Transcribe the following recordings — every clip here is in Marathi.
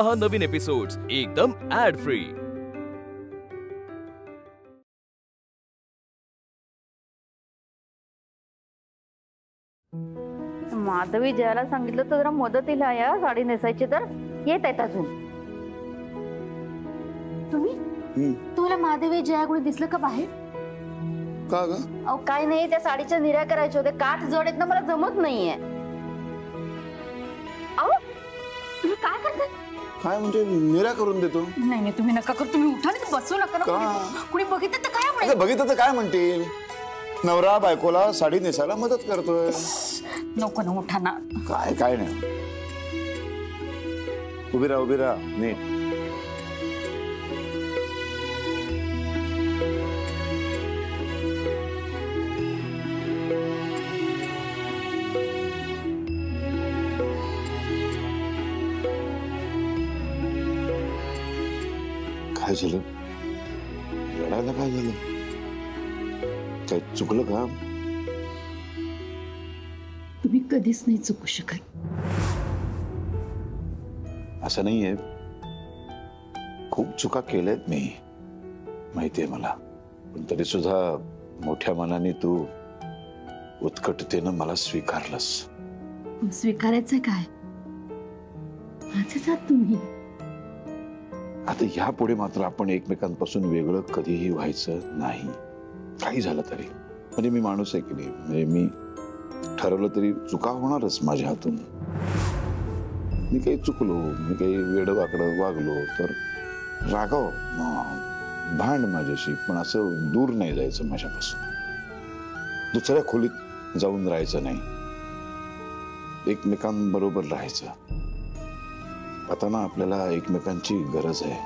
पहा नवीन एपिसोड्स एकदम ऍड फ्री। माधवी जयाला सांगितलं तर जरा मदतीला या, साडी नेसायची तर येत आहेत अजून। तुम्ही तुला माधवी जया कोणी दिसलं का बाहेर? का ग? अहो काय नाही, त्या साडीच्या निऱ्या करायचे होते, काठ जड आहेत ना, मला जमत नाहीये। अहो तुम्ही काय करताय? काय म्हणजे निऱ्या करून देतो? नाही नाही तुम्ही नका करू, तुम्ही उठा नाही बसू नका ना। कोणी बघितलं तर काय म्हणेल? बघितलं तर काय म्हणतील? नवरा बायकोला साडी नेसायला मदत करतोय। नको ना, उठा ना। काय काय नाही, उभी राहा नीट। काय झालं? रडायला काय झालं? काय चुकलं का? तुम्ही कधीच नाही चुकू शकत। असं नाहीये, खूप चुका केल्यात मी, माहितीये मला, पण तरी सुद्धा मोठ्या मनाने तू उत्कटतेनं मला स्वीकारलंस। स्वीकारायचं काय? माझेच आहात तुम्ही। आता यापुढे मात्र आपण एकमेकांपासून वेगळं कधीही व्हायचं नाही, काही झालं तरी। म्हणजे मी माणूस आहे की नाही, म्हणजे मी ठरवलं तरी चुका होणारच माझ्या हातून। मी काही चुकलो, मी काही वेडवाकडं वागलो तर रागाव, भांड माझ्याशी, पण असं दूर नाही जायचं माझ्यापासून, दुसऱ्या खोलीत जाऊन राहायचं नाही, एकमेकांबरोबर राहायचं। आता ना आपल्याला एकमेकांची गरज आहे।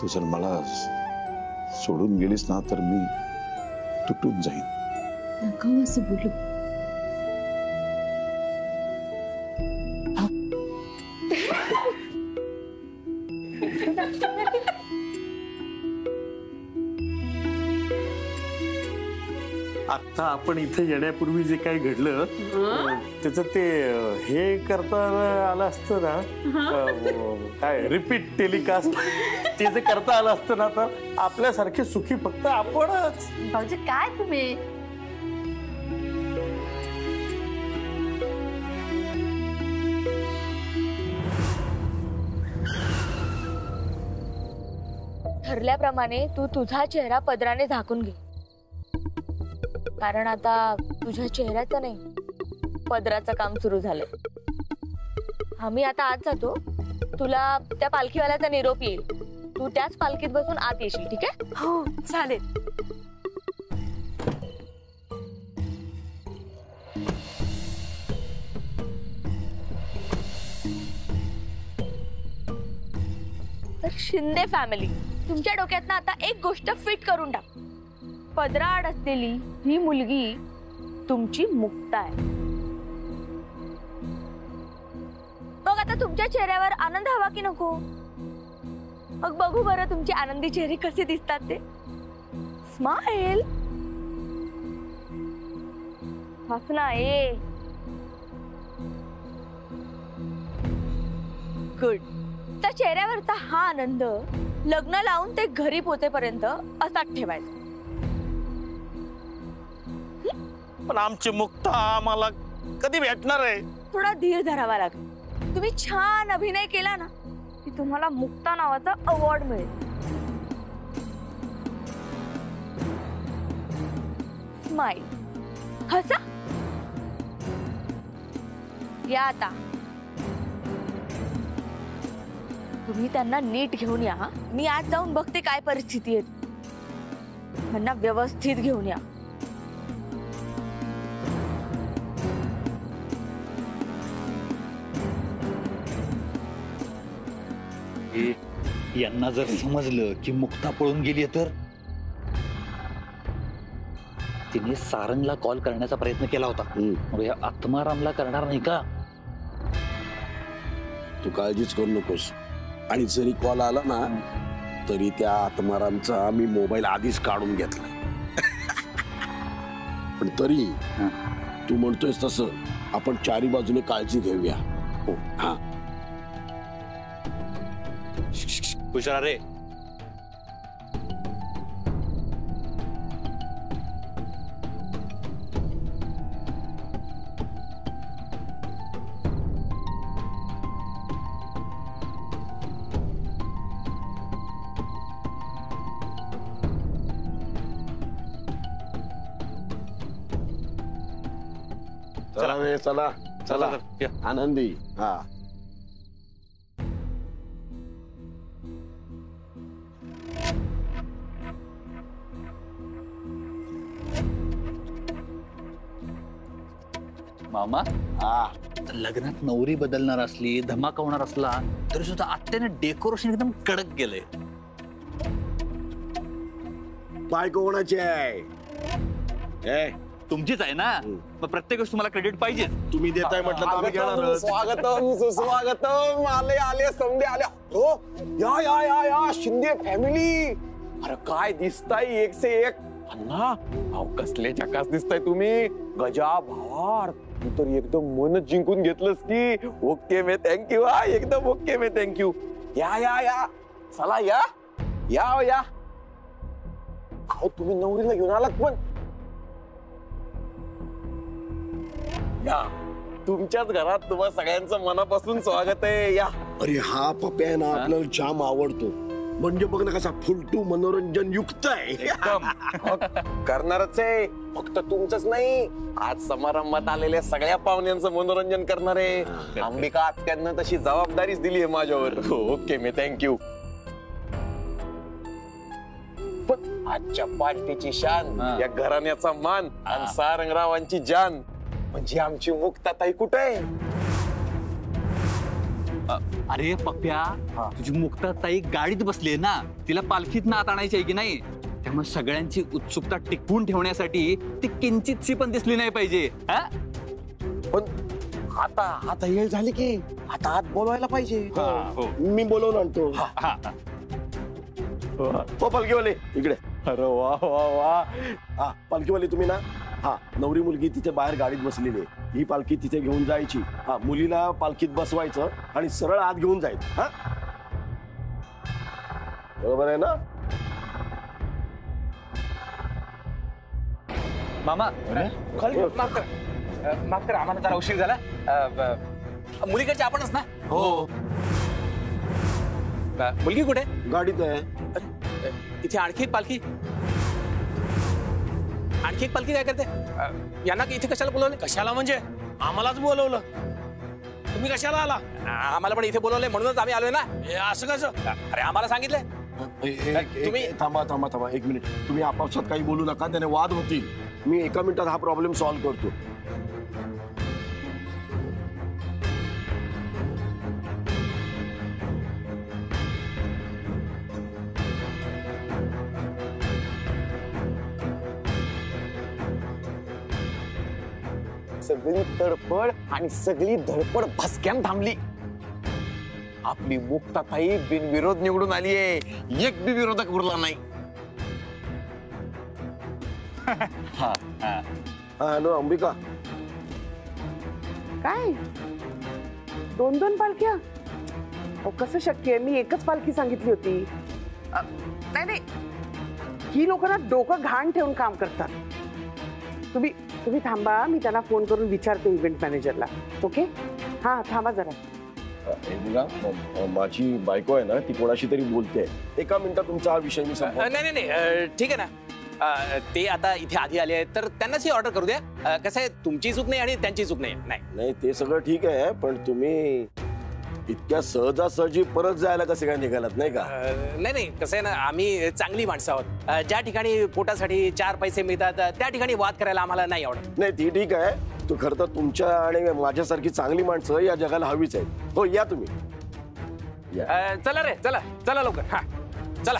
तू जर मला सोडून गेलीस ना तर मी तुटून जाईन। नका असं बोलू। आता आपण इथे येण्यापूर्वी जे काही घडलं त्याचं ते हे करता आलं असतं ना, काय रिपीट टेलिकास्ट ते जे करता आलं असतं ना, तर आपल्यासारखे सुखी फक्त आपणच। भाऊजी काय तुम्ही? ठरल्याप्रमाणे तू तुझा चेहरा पदराने झाकून घे, कारण आता तुझ्या चेहऱ्याचं नाही पदराचं काम सुरू झालंय। आम्ही आता आत जातो, तुला त्या पालखीवाल्याचा निरोप येईल, तू त्याच पालखीत बसून आत येशील, ठीक आहे? हो चालेल। तर शिंदे फॅमिली, तुमच्या डोक्यात ना आता एक गोष्ट फिट करून टाक, पदराआड असलेली ही मुलगी तुमची मुक्ता आहे। मग आता तुमच्या चेहऱ्यावर आनंद हवा की नको? मग बघू बरं तुमचे आनंदी चेहरे कसे दिसतात ते। स्माइल, हसना आहे। गुड। त्या चेहऱ्यावरचा हा आनंद लग्न लावून ते घरी पोहोचेपर्यंत असाच ठेवायचा। पण आमची मुक्ता आम्हाला कधी भेटणार आहे? थोडा धीर धरावा लागेल। तुम्ही छान अभिनय केला ना की तुम्हाला मुक्ता नावाचा अवॉर्ड मिळेल। स्माइल, हसा। या आता तुम्ही त्यांना नीट घेऊन या। मी आज जाऊन बघते काय परिस्थिती आहे, त्यांना व्यवस्थित घेऊन या। यांना जर समजलं की मुक्ता पळून गेली तर? तिने सारंगला कॉल करण्याचा प्रयत्न केला होता, मग या आत्मारामला करणार नाही का? तू काळजीच करू नकोस, आणि जरी कॉल आला ना तरी त्या आत्मारामचा मी मोबाईल आधीच काढून घेतला। पण तरी तू म्हणतोयस तसं आपण चारी बाजूने काळजी घेऊया। हो, हा हुशार रे. चला रे चला चला या. आनंदी. हा मामा, हा लग्नात नवरी बदलणार असली, धमाका होणार असला तरी सुद्धा आत्याने डेकोरेशन एकदम कडक केलंय. बायको कोणाची आहे? ए, तुमचीच आहे ना, मग प्रत्येक गोष्ट तुम्हाला क्रेडिट पाहिजे. तुम्ही देताय म्हटलं तर आम्ही घेणारच. स्वागतम सुस्वागतम. आले आले समधे आल्या. हो या या या या शिंदे फॅमिली. अरे काय दिसताय एक से एक. अण्णा अहो कसले झकास दिसताय तुम्ही. गजा भावार तू तर एकदम मनच जिंकून घेतलंस की. ओके मे थँक्यू. हा एकदम ओके मे थँक्यू. या या या चला या या या. अहो तुम्ही नवरीला घेऊन आलात पण. या तुमच्याच घरात तुम्हा सगळ्यांचं मनापासून स्वागत आहे. या. अरे हा पप्या ना आपल्याला जाम आवडतो. म्हणजे बघ ना कसा फुलटू मनोरंजन युक्त आहे. करणारच आहे. फक्त तुमचंच नाही, आज समारंभात आलेल्या सगळ्या पाहुण्यांचं मनोरंजन करणार आहे. अंबिका आत्यांना तशी जबाबदारीच दिली आहे माझ्यावर. ओके मी थँक्यू. पण आजच्या पार्टीची शान, या घराण्याचा मान आणि सारंगरावांची जान म्हणजे आमची मुक्ताताई कुठे आहे? अरे पप्प्या, तुझी मुक्ताताई गाडीत बसली ना, तिला पालखीत नात आणायची आहे की नाही. त्यामुळे सगळ्यांची उत्सुकता टिकवून ठेवण्यासाठी ती किंचितशी पण दिसली नाही पाहिजे. पण आता वेळ झाली की आता आत बोलवायला पाहिजे. मी बोलवून आणतो. हो पालखीवाले इकडे. अरे वा वा वा. हा पालखीवाली तुम्ही ना. हा नवरी मुलगी तिथे बाहेर गाडीत बसलेली आहे. ही पालखी तिथे घेऊन जायची. हा मुलीला पालखीत बसवायचं आणि सरळ आत घेऊन जायचं. हा बरोबर आहे ना? मामा माफ करा आम्हाला जरा उशीर झाला. मुलीकडचे आपणच ना? हो. मुलगी कुठे? गाडीत आहे. इथे आणखी एक पालखी काय करते? यांना इथे कशाला बोलवलं? कशाला म्हणजे आम्हालाच बोलवलं. तुम्ही कशाला आला? आम्हाला पण इथे बोलवलंय म्हणूनच आम्ही आलोय ना. असं कसं? अरे आम्हाला सांगितलंय. तुम्ही थांबा 1 मिनिट. तुम्ही आपापसात काही बोलू नका, त्याने वाद होतील. मी 1 मिनिटात हा प्रॉब्लेम सॉल्व्ह करतो. सगळी तडफड आणि सगळी धडपड भसक्यान थांबली. आपली मुक्ताताई बिनविरोध निवडून आली आहे. एक बी विरोधक उरला नाही. हा हॅलो अंबिका. काय 2 पालख्या? अहो कसं शक्य आहे? मी एकच पालखी सांगितली होती. नाही ही लोक ना डोकं घाण ठेवून काम करतात. तुम्ही थांबा, मी त्यांना फोन करून विचारते इव्हेंट मॅनेजरला. ओके हा थांबा जरा. माझी बायको आहे ना, ती कोणाशी तरी बोलते. 1 मिनिटात तुमचा हा विषय मी संपवतो. नाही ठीक आहे ना. ते आता इथे आधी आले आहेत तर त्यांनाच ही ऑर्डर करू द्या. कसं आहे, तुमची चूक नाही आणि त्यांची चूक नाही. ते सगळं ठीक आहे, पण तुम्ही इतक्या सहजासहजी परत जायला कसे काय निघालात नाही का? नाही कसं आहे ना, आम्ही चांगली माणसं आहोत. ज्या ठिकाणी पोटासाठी 4 पैसे मिळतात त्या ठिकाणी वाद करायला आम्हाला नाही आवडत. नाही ती ठीक आहे. तो खरं तर तुमच्या आणि माझ्यासारखी चांगली माणसं या जगाला हवीच आहेत. हो या तुम्ही. चला रे चला लवकर. हा चला.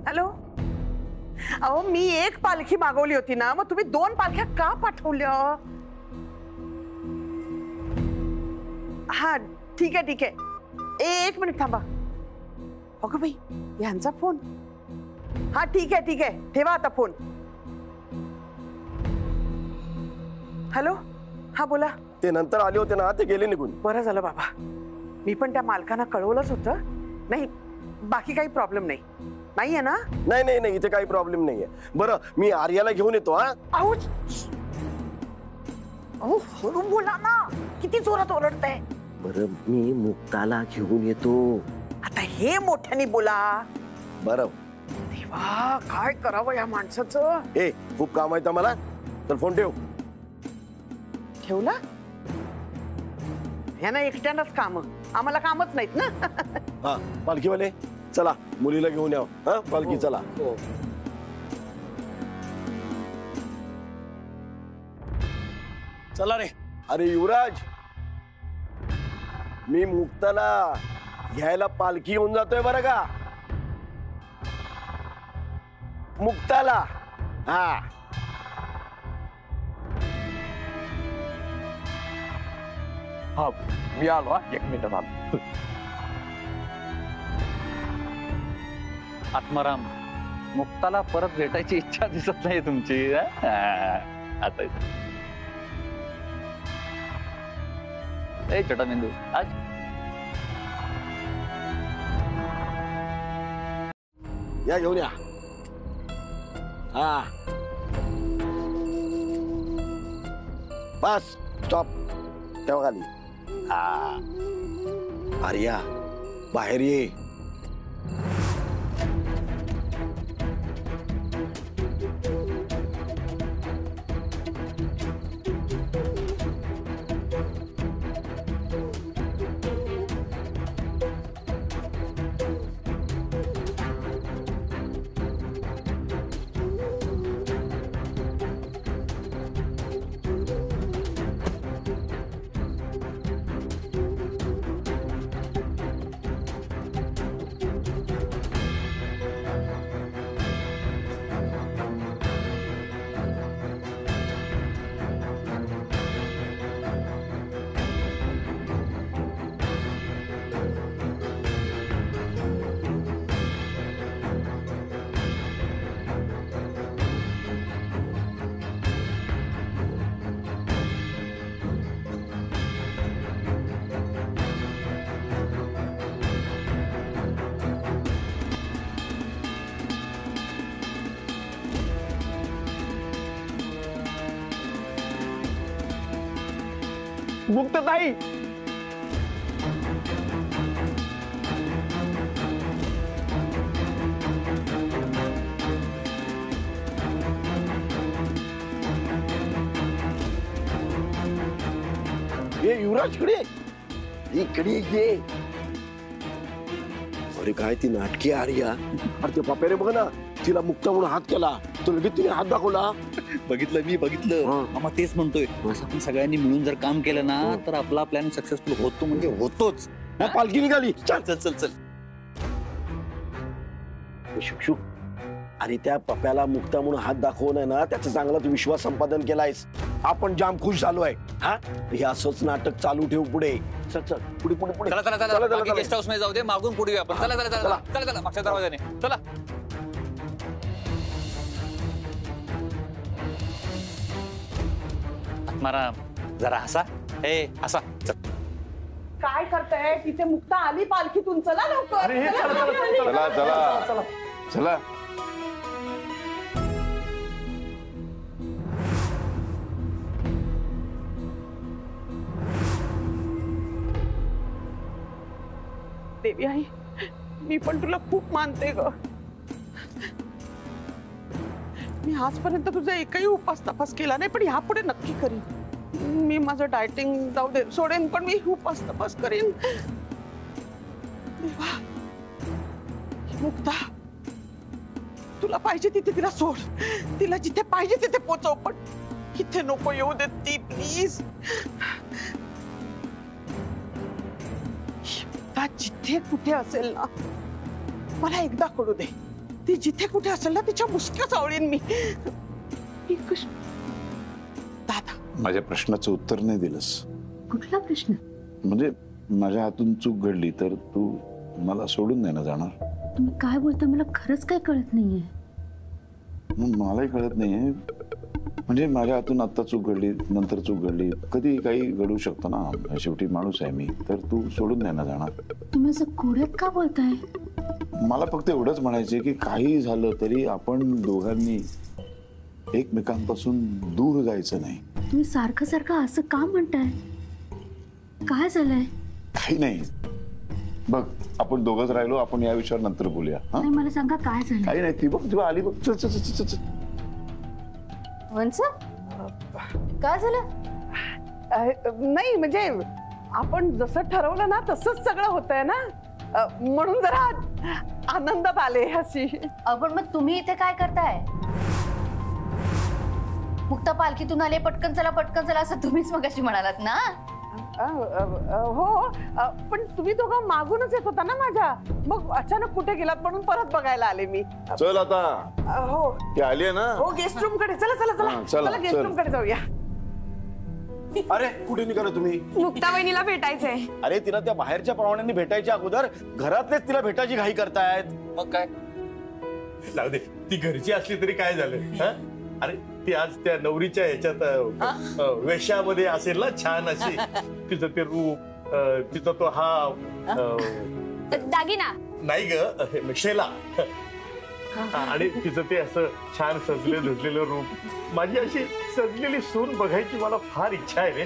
हॅलो. अहो मी एक पालखी मागवली होती ना, मग तुम्ही 2 पालख्या का पाठवल्या? हा ठीक आहे. 1 मिनिट थांबा. अगं बाई यांचा फोन. हा ठीक आहे. ठेवा आता फोन. हॅलो. हा बोला. ते नंतर आले होते ना, ते गेले निघून. बरं झालं बाबा, मी पण त्या मालकांना कळवलंच होतं. नाही, बाकी काही प्रॉब्लेम नाहीये ना? नाही नाही नाही, इथे काही प्रॉब्लेम नाहीये. बरं, मी आर्याला घेऊन येतो. हा, आऊच. अहो हळू बोला ना, किती जोरात ओरडताय. बरं, मी मुक्ताला घेऊन येतो. आता हे मोठ्याने बोला. बरं. देवा, काय करावं या माणसाचं. ए, खूप काम आहे मला, तर फोन ठेव. ठेवला? ह्यांना एकट्यानंच काम, आम्हाला कामच नाहीत ना. हा, पालखीवाले चला, मुलीला घेऊन याव. हा, पालखी चला. चला रे. अरे युवराज, मी मुक्ताला घ्यायला पालखी येऊन जातोय बरं का. मुक्ताला. हा, हा मी आलो. हा, 1 मिनिट आलो. आत्माराम, मुक्ताला परत भेटायची इच्छा दिसत नाही तुमची. आता छोटा मेंदू आज या घेऊन या. हा, बस स्टॉप, तेव्हा खाली. हा, आर्या बाहेर ये. मुक्ताताई, ये युवराज, इकडे ये. अरे काय ती नाटकी आर्या. अरे ते पप्याने बघ ना, तिला मुक्ता म्हणून हात केला, तो लगेच तिने हात दाखवला. बघितलं, मी बघितलं. मामा तेच म्हणतोय, असं आपण सगळ्यांनी मिळून जर काम केलं ना, तर आपला प्लॅन सक्सेसफुल होतो, म्हणजे होतोच. पालखी निघाली. चल चल चल चल. शुक, अरे त्या पप्याला मुक्ता म्हणून हात दाखवून ना, त्याचा चांगला तू विश्वास संपादन केलायस. आपण जाम खुश झालोय. हा, हे असंच नाटक चालू ठेव पुढे. चल चल, पुढे पुढे पुढे. चला चला चला, बाकी गेस्ट हाऊस मध्ये जाऊ दे, मागून पुढे आपण. चला चला चला चला चला, मागच्या दरवाजाने चला. आत्माराम, जरा हसा. ए हसा. काय करताय? तिथे मुक्ता आली पालखीतून, चला लवकर. अरे हे चला चला चला चला चला चला. देवी आई, मी पण तुला खूप मानते ग. मी आजपर्यंत तुझा एकही उपास तपास केला नाही, पण यापुढे नक्की करीन. मी माझं डायटिंग जाऊ दे, सोडेन, पण मी उपास तपास करीन. देवा, मुक्ता, तुला पाहिजे तिथे तिला सोड, तिला जिथे पाहिजे तिथे पोचव, पण इथे नको येऊ दे ती, प्लीज. जिथे कुठे असेल ना, मला एकदा कळू दे. ती जिथे कुठे असेल ना, तिच्या मुसक्या चावळीन मी. दादा, माझ्या प्रश्नाचं उत्तर नाही दिलंस. कुठला प्रश्न? म्हणजे माझ्या हातून चूक घडली तर तू मला सोडून नाही ना जाणार? तुम्ही काय बोलता, मला खरंच काय कळत नाहीये. मलाही कळत नाहीये. म्हणजे माझ्या हातून आता चूक घडली, नंतर चूक घडली, कधी काही घडू शकतं ना. शेवटी माणूस आहे मी. तर तू सोडून नाही ना जाणार. तुम्ही असं कोड्यात का बोलताय? मला फक्त एवढंच म्हणायचंय की काही झालं तरी आपण दोघांनी एकमेकांपासून दूर जायचं नाही. तुम्ही सारखं सारखं असं का म्हणताय? काय झालंय? काही नाही. बघ, आपण दोघंच राहिलो, आपण या विषयावर नंतर बोलूया. नाही, मला सांगा काय झालं? काही नाही. ती बघ, ती आली बघ. चल चल चल चल. वंस काय झालं? नाही म्हणजे आपण जसं ठरवलं ना तसंच सगळं होतंय ना, म्हणून जरा आनंदात आले अशी. पण मग तुम्ही इथे काय करताय? मुक्ता पालखीतून आले, पटकन चला असं तुम्हीच मगाशी म्हणालात ना. हो, पण तुम्ही दोघं मागूनच येत होता ना माझ्या, मग अचानक कुठे गेलात म्हणून परत बघायला आले मी. चल आता. हो ती आली आहे ना. हो, गेस्ट रूम कडे. चला चला चला चला, गेस्ट रूम कडे जाऊया. अरे कुठे निघाला तुम्ही? मुक्ता वहिनीला भेटायचंय. अरे तिला त्या बाहेरच्या पाहुण्यांनी भेटायच्या अगोदर घरातलेच तिला भेटायची घाई करतायत. मग काय? जाऊ दे, ती घरची असली तरी काय झालं? अरे ती आज त्या नवरीच्या ह्याच्यात वेशामध्ये असेल ना, छान अशी. तिचं ते रूप, तिचा तो हा दागिना नाही ग, शेला. आणि तिचं ते असं छान सजलेलं रूप. माझी अशी सजलेली सून बघायची मला फार इच्छा आहे रे.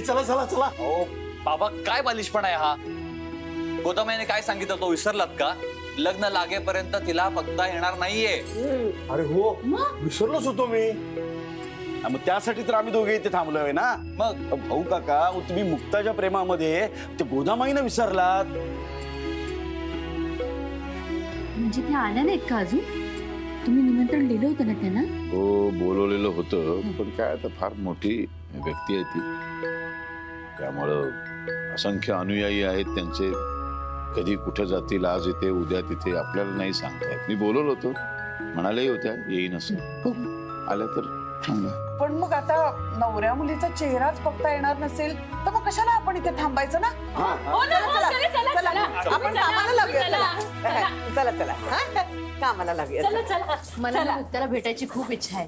चला चला चला. हो बाबा, काय बालिशपणा आहे हा? गोदामाईने काय सांगितलं तो विसरलात का? लग्न लागेपर्यंत तिला बघता येणार नाहीये. अरे हो, विसरलोच होतो मी. मग त्यासाठी तर आम्ही दोघे इथे थांबलोय ना. मग भाऊ काका, तुम्ही मुक्ताच्या प्रेमामध्ये ते गोदामाईनं विसरलात. म्हणजे ते आल्या नाहीत का अजून? तुम्ही निमंत्रण दिलं होतं ना त्यांना? हो, बोलवलेलं होतं, पण काय आता फार मोठी व्यक्ती आहे ती. त्यामुळं असंख्य अनुयायी आहेत त्यांचे. कधी कुठे जातील, आज इथे उद्या तिथे, आपल्याला नाही सांगता येत. मी बोलवलं होतो, म्हणालेही होत्या येईन असं. आल्या तर चांगलं. पण मग आता नवऱ्या मुलीचा चेहराच बघता येणार नसेल तर मग कशाला आपण इथे थांबायचं ना? चला, आपण कामाला लागूया. चला चला, कामाला लागूया. मला ना मुक्ताला भेटायची खूप इच्छा आहे.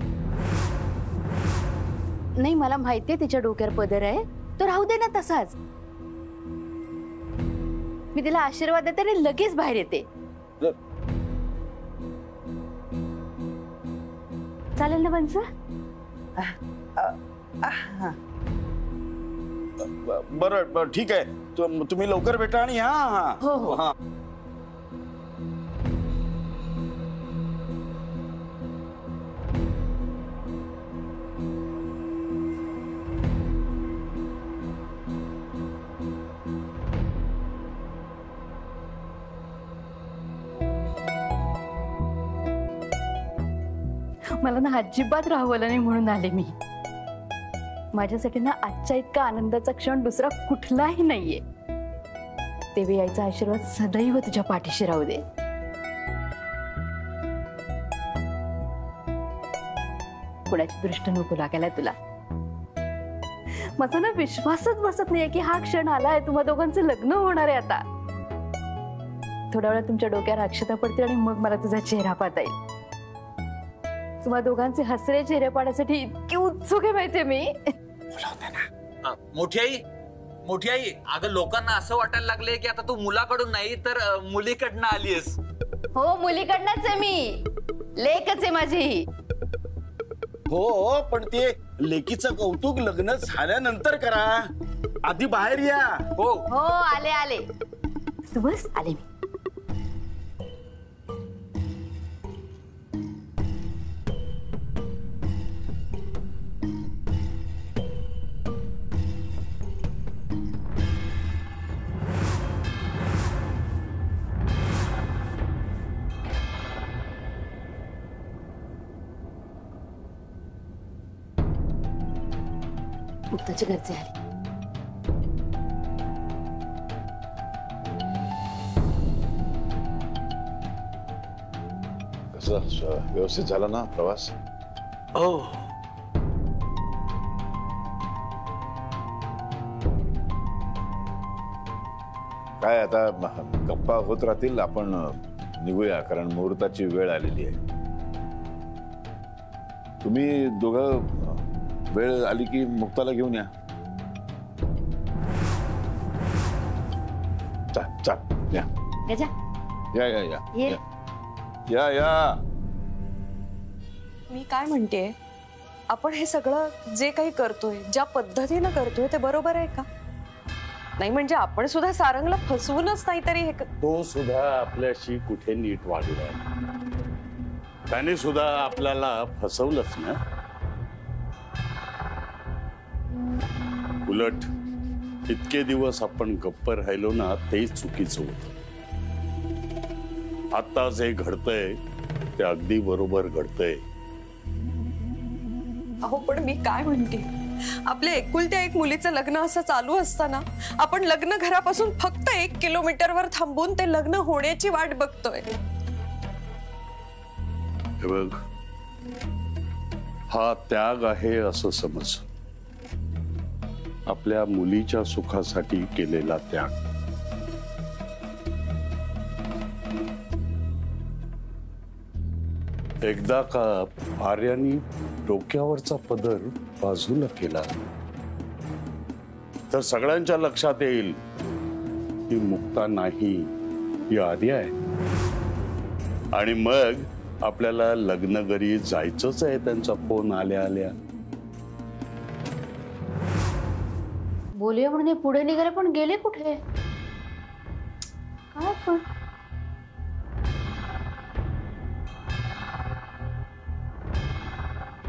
नाही, मला माहितीये तिच्या डोक्यावर पदर आहे, तो राहू दे ना तसाच. मी तिला आशीर्वाद देते आणि लगेच बाहेर येते. चालेल ना वंस? बरं ठीक आहे. तुम्ही लवकर भेटा आणि हो हो. हा. मला ना अजिबात राहवलं नाही म्हणून आले मी. माझ्यासाठी ना आजच्या इतका आनंदाचा क्षण दुसरा कुठलाही नाहीये. देवी आईचा आशीर्वाद सदैव तुझ्या पाठीशी राहू दे. कुणाची दृष्ट नको लागायला तुला. माझा ना विश्वासच बसत नाहीये की हा क्षण आलाय, तुम्हा दोघांचं लग्न होणार आहे आता. थोड्या वेळात तुमच्या डोक्यावर अक्षता पडते आणि मग मला तुझा चेहरा पाहता येईल. तुम्हा दोघांचे हसरे चेहरे पाहण्यासाठी इतकी उत्सुक आहे माहितीये मी. मोठी आई, अगं लोकांना असं वाटायला लागले की आता तू मुलाकडून नाही तर मुलीकडनं आलीस. हो, मुलीकडनंच आहे मी. लेकच आहे माझी. हो, पण ते लेकीचं कौतुक लग्न झाल्यानंतर करा. आधी बाहेर या. हो हो, आले. तू बस, आले मी. मुक्ताच्या घरचे आले. कसं व्यवस्थित झाला ना प्रवास? हो. काय आता गप्पा होत राहतील, आपण निघूया कारण मुहूर्ताची वेळ आलेली आहे. तुम्ही दोघं वेळ आली की मुक्ताला घेऊन या. चल या गजा या या या ये. या या. मी काय म्हणतेय, आपण हे सगळं जे काही करतोय, ज्या पद्धतीनं करतोय ते बरोबर आहे का? नाही म्हणजे आपण सुद्धा सारंगला फसवूनच नाही तरी हे तो सुद्धा आपल्याशी कुठे नीट वागला, त्याने सुद्धा आपल्याला फसवलंच ना. उलट इतके दिवस आपण गप्प राहिलो ना, ते चुकीचं होतं. आता जे घडतंय ते अगदी बरोबर घडतंय. अहो पण मी काय म्हणते, आपल्या एकुलत्या एक मुलीचं लग्न असं चालू असताना आपण लग्न घरापासून फक्त 1 किलोमीटरवर थांबून ते लग्न होण्याची वाट बघतोय. हे बघ, हा त्याग आहे असं समज. आपल्या मुलीच्या सुखासाठी केलेला त्याग. एकदा का आर्यानी डोक्यावरचा पदर बाजूला केला तर सगळ्यांच्या लक्षात येईल ही मुक्ता नाही, ही आर्या आहे. आणि मग आपल्याला लग्न घरी जायचंच आहे त्यांचा फोन आल्या आल्या. बोलूया म्हणून पुढे निघाले पण गेले कुठे? काय पण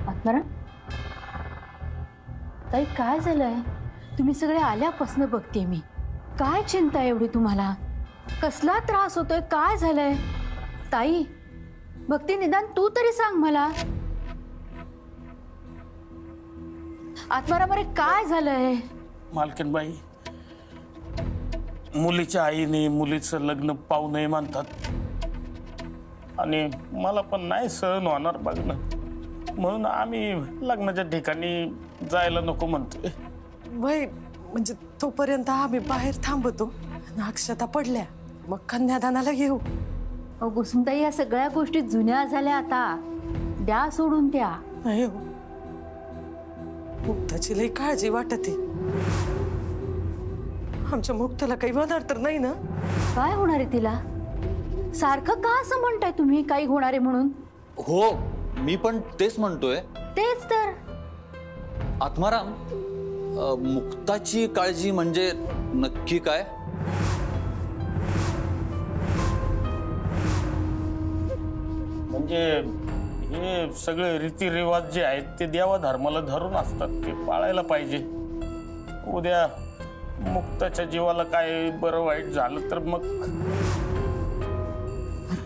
आत्माराम ताई काय झालंय? तुम्ही सगळे आल्यापासून बघते मी. काय चिंता एवढी तुम्हाला? कसला त्रास होतोय? काय झालंय? ताई भक्ती निदान तू तरी सांग मला. आत्माराम अरे काय झालंय? मालकीनबाई, मुलीच्या आईने मुलीचं लग्न पाहू नये म्हणतात आणि मला पण नाही सहन होणार बघणं, म्हणून आम्ही लग्नाच्या ठिकाणी जायला नको म्हणतोय. वय म्हणजे तोपर्यंत आम्ही बाहेर थांबतो. अक्षता पडल्या मग कन्यादानाला घेऊ. अहो कुसुमताई, या सगळ्या गोष्टी जुन्या झाल्या आता. द्या सोडून त्या. नाही हो, मुक्ताची लई काळजी वाटते. आमच्या मुक्ताला काही होणार तर नाही ना? काय होणार आहे तिला? सारखं का असं म्हणताय तुम्ही काही होणार आहे म्हणून? हो मी पण तेच म्हणतोय. तेच तर. आत्माराम, मुक्ताची काळजी म्हणजे नक्की काय? म्हणजे हे सगळे रीतिरिवाज जे आहेत ते देवा धर्माला धरून असतात, ते पाळायला पाहिजे. उद्या मुक्ताच्या जीवाला काय बरं वाईट झालं तर मग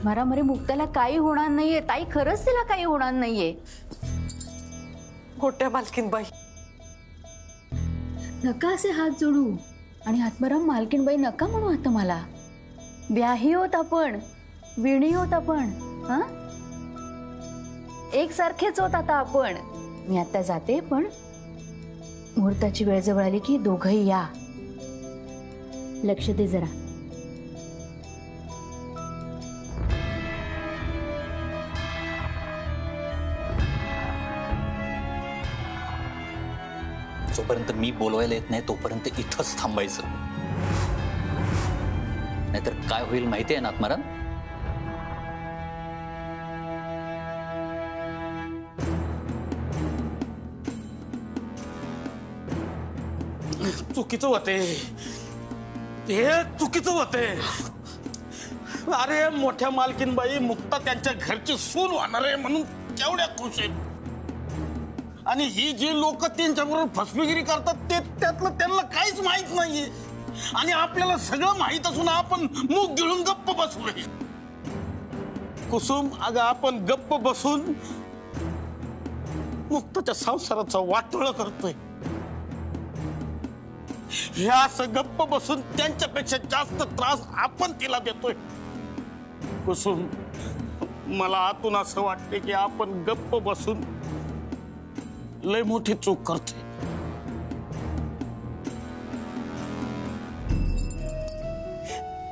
मरे मुक्ताला काही होणार नाहीये ताई. खरंच तिला काही होणार नाहीये. मोठ्या मालकीनबाई नका असे हात जोडू. आणि आत्माराम मालकीनबाई नका म्हणू आता मला. ब्याही होत आपण, विणी होत आपण. हा एक सारखेच होत आता आपण. मी आता जाते, पण मुहूर्ताची वेळ जवळ आली की दोघंही या. लक्ष दे जरा. जोपर्यंत मी बोलवायला येत नाही तोपर्यंत इथंच थांबायचं. नाहीतर काय होईल माहिती आहे ना आत्माराम? चुकीचं होते हे, चुकीचं होते. अरे मोठ्या मालकीनबाई मुक्ता त्यांच्या घरची सून होणार आहे म्हणून केवढ्या खुश आहेत. आणि ही जी लोक त्यांच्याबरोबर फसवेगिरी करतात ते त्यातलं त्यांना काहीच माहित नाहीये. आणि आपल्याला सगळं माहित असून आपण मुख गिळून गप्प बसलोय. कुसुम, अगं आपण गप्प बसून मुक्ताच्या संसाराचा वाटोळा करतोय. ह्या असं गप्प बसून त्यांच्यापेक्षा जास्त त्रास आपण तिला देतोय. कुसुम, मला आतून असं वाटते की आपण गप्प बसून लय मोठी चूक करतोय.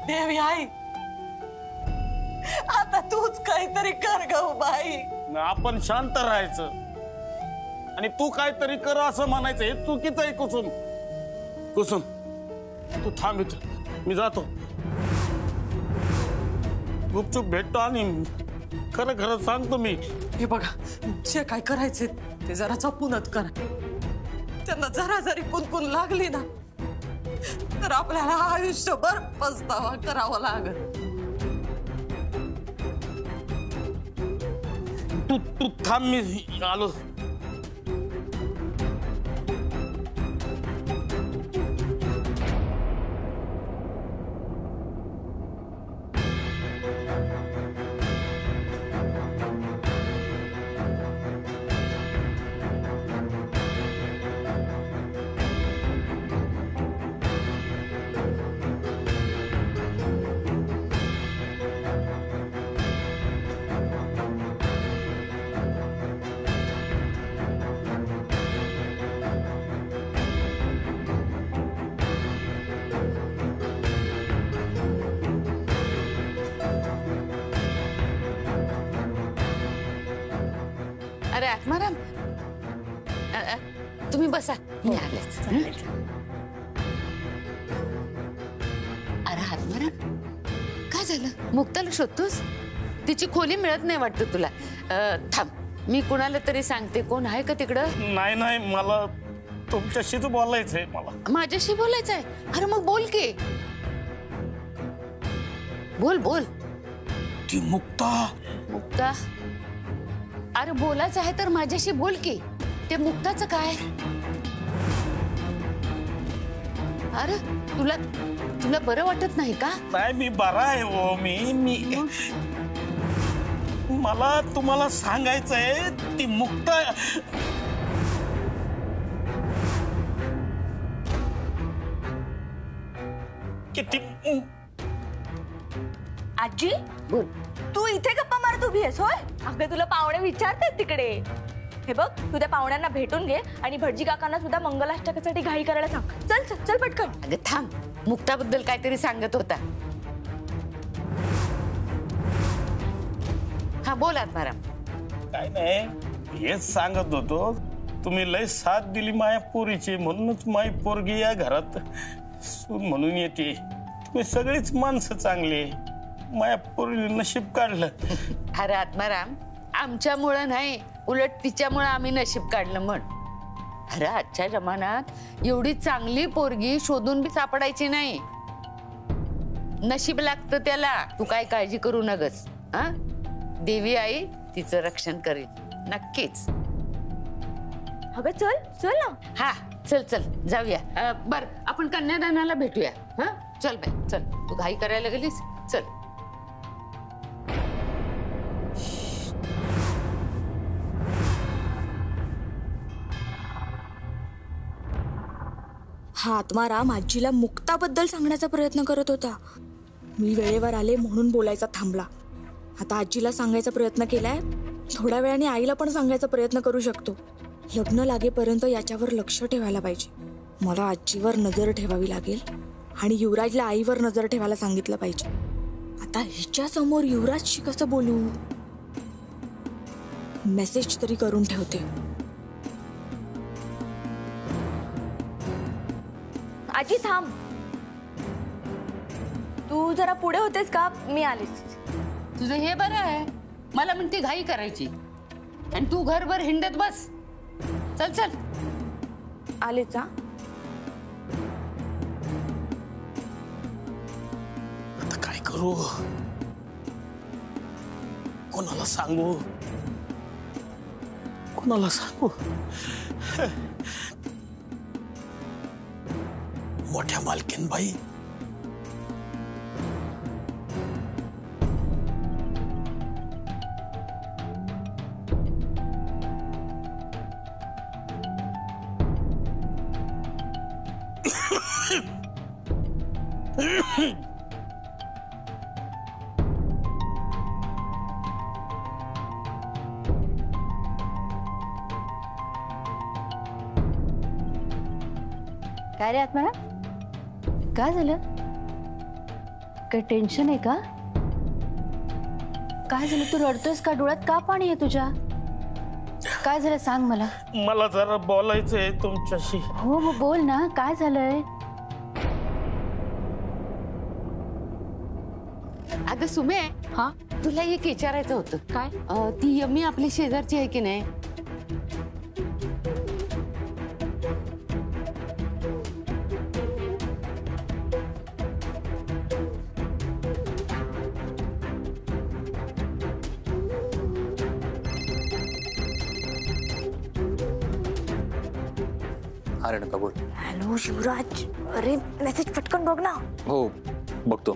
देवी आई, आता तूच काहीतरी कर ग बाई. आपण शांत राहायचं. आणि तू काहीतरी कर असं म्हणायचं हे चुकीचं आहे कुसुम. कुसुम तू थांब इथं, मी जातो. गुपचूप भेटतो आणि खरं खरं सांगतो मी. हे बघा, जे काय करायचे ते जरा जपूनच करा. त्यांना जरा जरी कुणकुण लागली ना तर आपल्याला आयुष्यभर पछतावा करावा लागेल. तू थांब, मी आलो. अरे आत्माराम, तुम्ही बसा, मी आलेच. अरे आत्माराम, काय झालं? मुक्ताला शोधतोस? तिची खोली मिळत नाही वाटतं तुला. थांब, मी कुणाला तरी सांगते. कोण आहे का तिकडं? नाही, मला तुमच्याशीच बोलायचंय. मला माझ्याशी बोलायचंय? अरे मग बोल की. बोल बोल. ती मुक्ता. मुक्ता? अरे बोलायचं आहे तर माझ्याशी बोल की. ते मुक्ताचं काय? अरे तुला बरं वाटत नाही का? नाही, मी बरा आहे हो. मी मला तुम्हाला सांगायचंय, ती मुक्ता किती. आजी बोल. तू इथे गप्पा मारत उभी आहेस होय? अगं तुला पाहुणे विचारतात तिकडे. हे बघ, तू त्या पाहुण्यांना भेटून घे आणि भटजी काकांना सुद्धा मंगलाष्टकासाठी घाई करायला सांग. चल चल चल पटकन. अगं थांब, मुक्ताबद्दल काहीतरी सांगत होता. हा बोल आत्माराम. काय नाही, हेच सांगत होतो. तुम्ही लय साथ दिली माया पोरीची, म्हणूनच माई पोरगी या घरात सून म्हणून येते. तुम्ही सगळीच माणसं चांगली. माया पोरीने नशीब काढलं. अरे आत्माराम, आमच्यामुळं नाही, उलट तिच्यामुळं आम्ही नशीब काढलं म्हण. अरे आजच्या जमान्यात एवढी चांगली पोरगी शोधून बी सापडायची नाही. नशीब लागतं त्याला. तू काय काळजी करू नगस. हा, देवी आई तिचं रक्षण करेल नक्कीच. अगं चल चल ना. हा चल चल जाऊया. बर, आपण कन्यादानाला भेटूया. हा चल बाई चल. तू घाई करायला गेलीस, चल. हा आत्माराम आजीला मुक्ताबद्दल सांगण्याचा प्रयत्न करत होता. मी वेळेवर आले म्हणून बोलायचा थांबला. आता आजीला सांगायचा प्रयत्न केलाय. थोड्या वेळाने आईला पण सांगायचा प्रयत्न करू शकतो. लग्न लागेपर्यंत याच्यावर लक्ष ठेवायला पाहिजे. मला आजीवर नजर ठेवावी लागेल आणि युवराजला आईवर नजर ठेवायला सांगितलं पाहिजे. आता हिच्या समोर युवराजशी कसं बोलू? मेसेज तरी करून ठेवते. आजी थांब. तू जरा पुढे होतेस का? मी आलीच. तुझं हे बरं आहे. मला म्हणते घाई करायची आणि तू घरभर हिंडत बस. चल चल. आलेच. आता काय करू? कोणाला सांगू? कोणाला सांगू? मोठ्या मालकीन बाई. काय रे आत्माराम, काय झालं? काय टेन्शन आहे का? काय झालं? तू रडतोयस का? डोळ्यात का पाणी आहे तुझ्या? काय झालं सांग मला. मला जरा बोलायचंय तुमच्याशी. हो मग बोल ना, काय झालंय. अगं सुमे, हा तुला एक विचारायचं होतं. काय? ती यम्मी आपली शेजारची आहे की नाही. अरे नका बोल. हॅलो शिवराज, अरे मेसेज पटकन बघ ना. हो बघतो.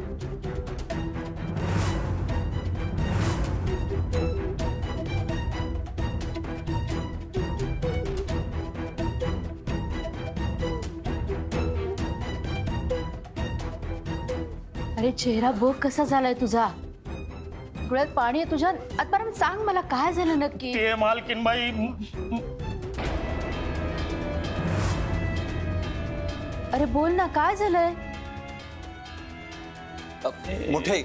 अरे चेहरा बघ कसा झालाय तुझा. डोळ्यात पाणी आहे तुझ्या. आता सांग मला काय झालं नक्की. ते मालकीनबाई. अरे बोल ना, काय झालंय. मोठे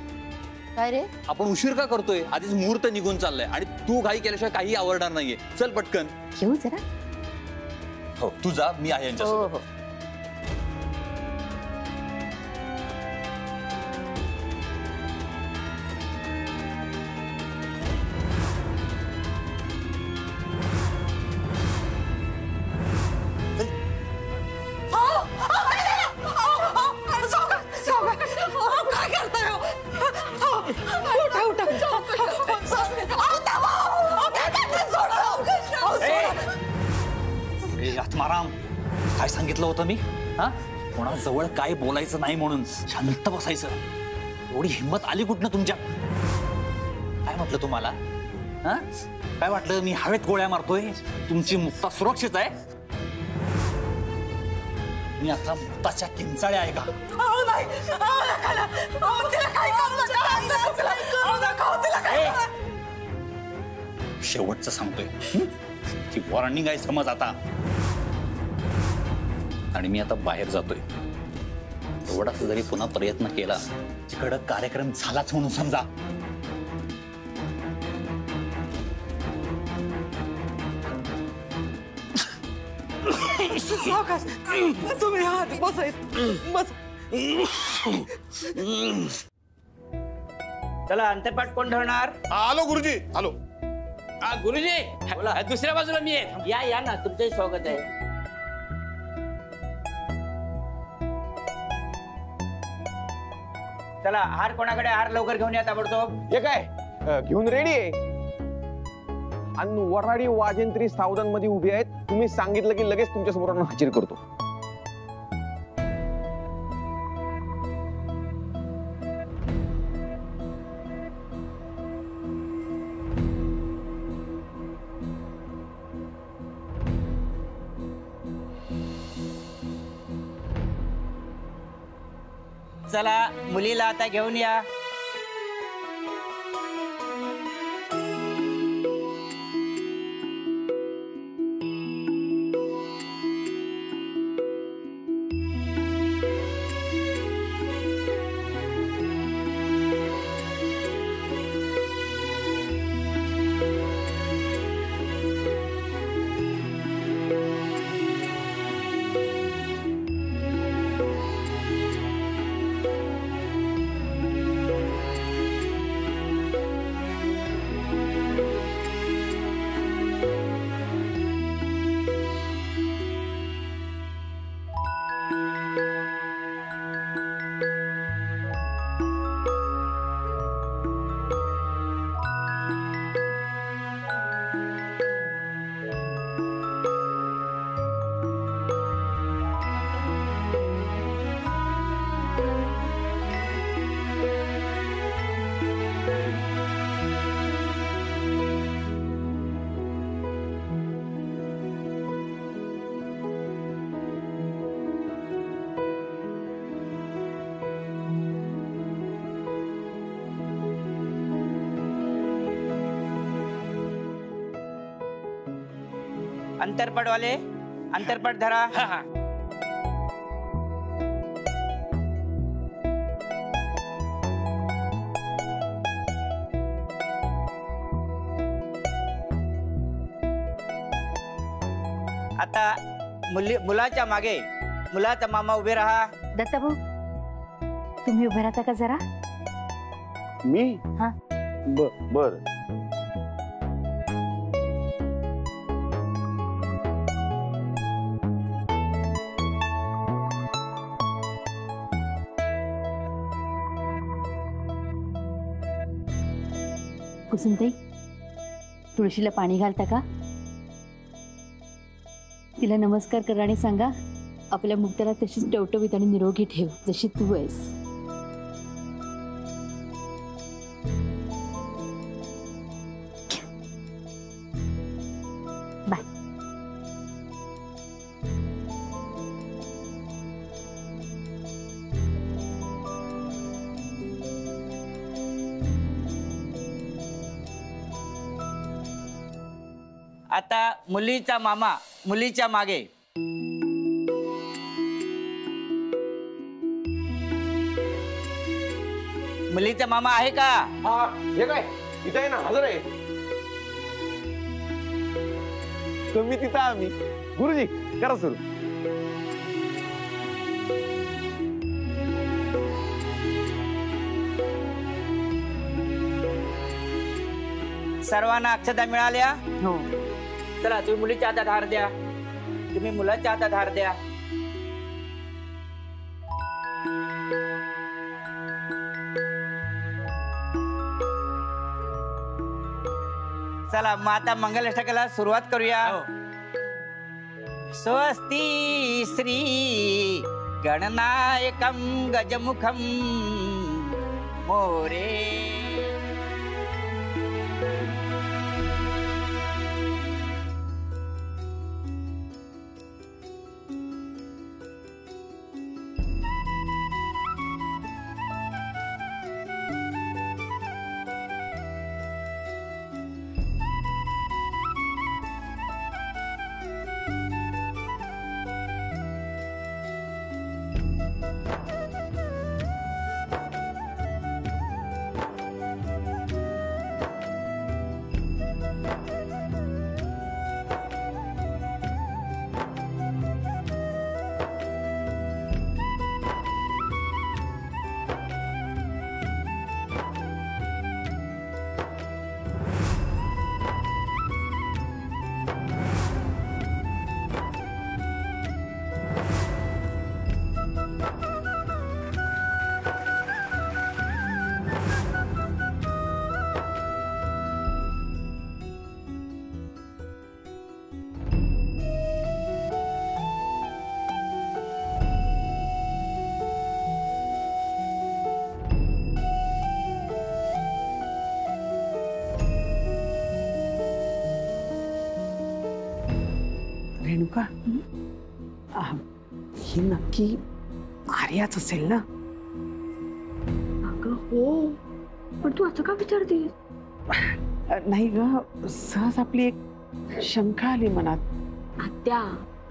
काय रे. आपण उशीर का करतोय. आधीच मुहूर्त निघून चाललाय आणि तू घाई केल्याशिवाय काही आवडणार नाहीये. चल पटकन येऊ जरा. हो तू जा, मी आहे यांच्यासोबत. हो. आत्माराम, काय सांगितलं होतं मी. हा कोणाजवळ काय बोलायचं नाही म्हणून शांत बसायचं. एवढी हिंमत आली कुठनं तुमच्यात. काय म्हटलं तुम्हाला. हा काय वाटलं मी हवेत गोळ्या मारतोय. तुमची मुक्ता सुरक्षित आहे. मी आता मुक्ताच्या किंचाळ्या आहे का. शेवटचं सांगतोय की वॉर्निंग आहे समज आता. आणि मी आता बाहेर जातोय. एवढाच जरी पुन्हा प्रयत्न केला तिकडं कार्यक्रम झालाच म्हणून समजा. तुम्ही हात बस. चला अंतरपाठ कोण ठरणार. आलो गुरुजी आलो. गुरुजी दुसऱ्या बाजूला मी आहे. या ना, तुमचंही स्वागत आहे. चला हार कोणाकडे. हार लवकर घेऊन या ताबडतोब. हे काय घेऊन रेडी आहे. आणि वराडी वाजंत्री सावधानमध्ये उभी आहेत. तुम्ही सांगितलं की लगेच तुमच्या समोर हजर करतो. चला मुलीला आता घेऊन या. अंतरपट वाले अंतरपट धरा. आता मुलाच्या मागे मुलाचा मामा उभे राहा. दत्ताभाऊ तुम्ही उभे राहता का जरा? मी हा बर. कुसुमताई तुळशीला पाणी घालता का? तिला नमस्कार करा आणि सांगा आपल्या मुक्ताला तशीच टवटवीत आणि निरोगी ठेव जशी तू आहेस. बाय. आता मुलीचा मामा मुलीच्या मागे. मुलीचा मामा आहे का? हा हे काय इथे आहे ना, हजर आहे. तुम्ही तिथं आम्ही. गुरुजी करा सुरू. सर्वांना अक्षता मिळाल्या? हो. चला तुम्ही मुलीच्या हातात हार द्या. तुम्ही मुलाच्या हातात हार द्या. चला मग आता मंगलाष्टकाला सुरुवात करूया. स्वस्ती श्री गणनायकं गजमुखं मोरे. रेणुका ही नक्की आर्याच असेल ना? अगं हो, पण तू असं का विचारतेस? नाही ग, सहज आपली एक शंका आली मनात. आत्या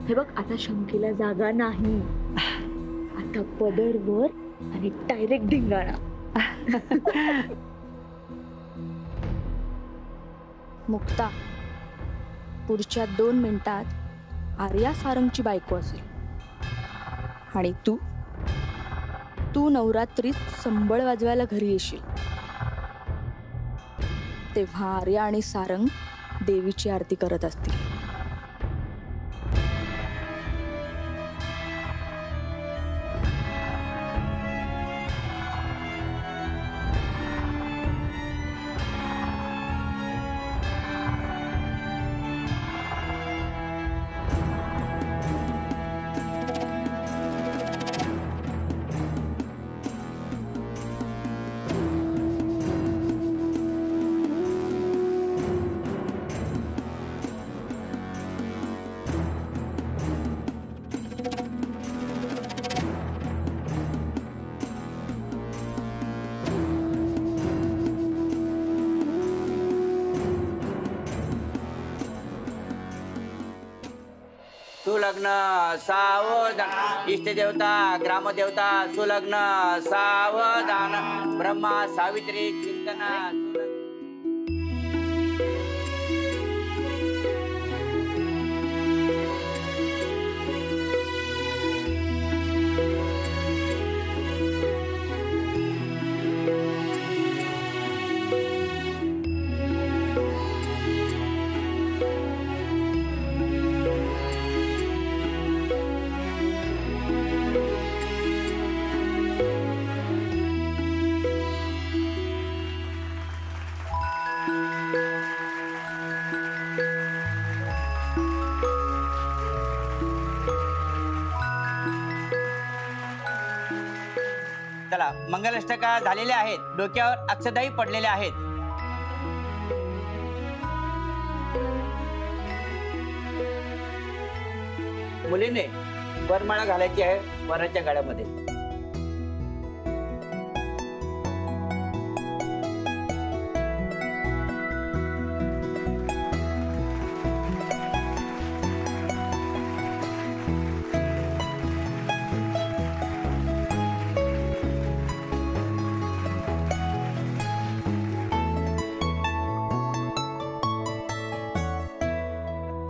हे बघ, आता शंकेला जागा नाही. आता पदर वर आणि डायरेक्ट धिंगाणा. मुक्ता पुढच्या 2 मिनिटात आर्या सारंगची बायको असेल आणि तू नवरात्रीत संबळ वाजवायला घरी येशील. तेव्हा आर्या आणि सारंग देवीची आरती करत असतील. सुलग्न सावधान. इष्टदेवता ग्रामदेवता सुलग्न सावधान. ब्रह्मा सावित्री चिंतन. चला मंगलाष्टका झालेल्या आहेत, डोक्यावर अक्षदाही पडलेल्या आहेत. मुलीने वरमाळा घालायची आहे वराच्या गाड्यामध्ये.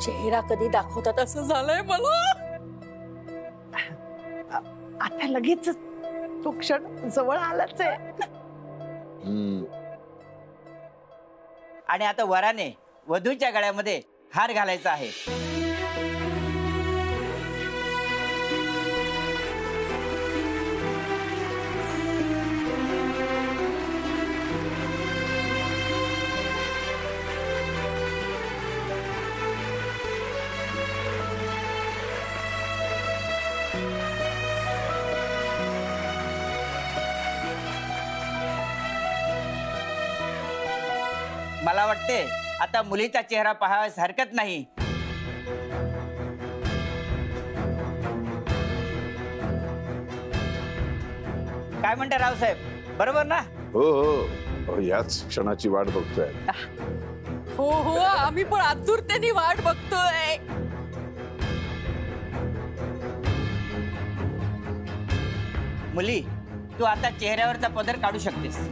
चेहरा कधी दाखवतात असं झालंय मला. आता लगेच तो क्षण जवळ आलाच आहे. आणि आता वराने वधूच्या गळ्यामध्ये हार घालायचा आहे. मला वाटते आता मुलीचा चेहरा पाहावयास हरकत नाही. काय म्हणता रावसाहेब, बरोबर ना? हो हो, याच क्षणाची वाट बघतोय. हो हो, आम्ही पण आतुरतेने वाट बघतोय. मुली, तू आता चेहऱ्यावरचा पदर काढू शकतेस.